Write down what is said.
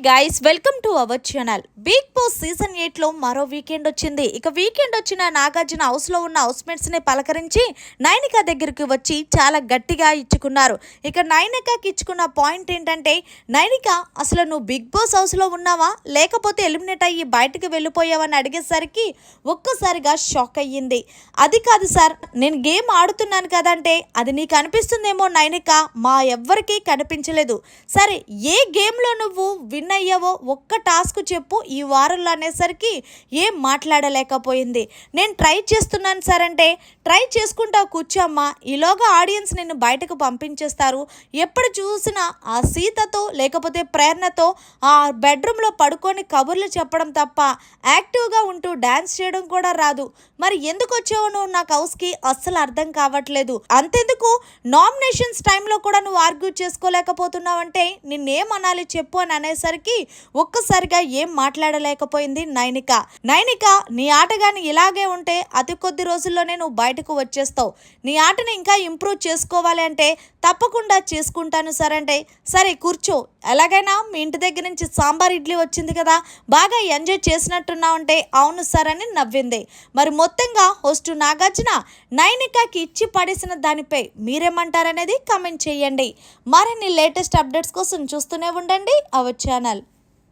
Guys, welcome to our channel. Bigg Boss season 8లో మరో weekend వచ్చింది. ఇక వీకెండ్ వచ్చిన నాగార్జున హౌస్ లో ఉన్న హౌస్ మేట్స్ ని పలకరించి నైనిక దగ్గరికి వచ్చి చాలా గట్టిగా ఇచ్చుకున్నారు. ఇక నైనికకి ఇచ్చుకున్న పాయింట్ ఏంటంటే, నైనిక అసలు నువ్వు బిగ్ బాస్ హౌస్ లో ఉన్నావా లేకపోతే ఎలిమినేట్ అయ్యి బయటకు వెళ్ళిపోయావని అడిగేసరికి ఒక్కసారిగా షాక్ అయ్యింది. అది కాదు సార్, నేను గేమ్ ఆడుతున్నాను కదంటే అది నీకు అనిపిస్తుందేమో నైనిక, మా ఎవ్వరికీ కనిపించలేదు. సరే, ఏ గేమ్లో నువ్వు విన్ అయ్యావో ఒక్క టాస్క్ చెప్పు ఈ వారంలో అనేసరికి ఏం మాట్లాడలేకపోయింది. నేను ట్రై చేస్తున్నాను సార్ అంటే, ట్రై చేసుకుంటా కూర్చోమ్మా, ఈలోగా ఆడియన్స్ నిన్ను బయటకు పంపించేస్తారు. ఎప్పుడు చూసినా ఆ సీతతో లేకపోతే ప్రేరణతో ఆ బెడ్రూమ్లో పడుకొని కబుర్లు చెప్పడం తప్ప యాక్టివ్గా ఉంటూ డ్యాన్స్ చేయడం కూడా రాదు. మరి ఎందుకు వచ్చావు నువ్వు నాకు హౌస్కి అస్సలు అర్థం కావట్లేదు. అంతెందుకు నామినేషన్స్ టైంలో కూడా నువ్వు ఆర్గ్యూ చేసుకోలేకపోతున్నావంటే నిన్నేమనాలి చెప్పు అని అనేసరికి ఒక్కసారిగా ఏం మాట్లాడలేకపోయింది నైనిక. నీ ఆట కానీ ఇలాగే ఉంటే అతి కొద్ది రోజుల్లోనే నువ్వు బయటకు వచ్చేస్తావు. నీ ఆటని ఇంకా ఇంప్రూవ్ చేసుకోవాలి అంటే తప్పకుండా చేసుకుంటాను సార్ అంటే, సరే కూర్చో, ఎలాగైనా మీ ఇంటి దగ్గర నుంచి సాంబార్ ఇడ్లీ వచ్చింది కదా, బాగా ఎంజాయ్ చేసినట్టున్నావు అంటే అవును సార్ అని నవ్వింది. మరి మొత్తంగా హోస్ట్ నాగార్జున నైనికకి ఇచ్చి పడేసిన దానిపై మీరేమంటారనేది కామెంట్ చేయండి. మరిన్ని లేటెస్ట్ అప్డేట్స్ కోసం చూస్తూనే ఉండండి అవర్ ఛానల్.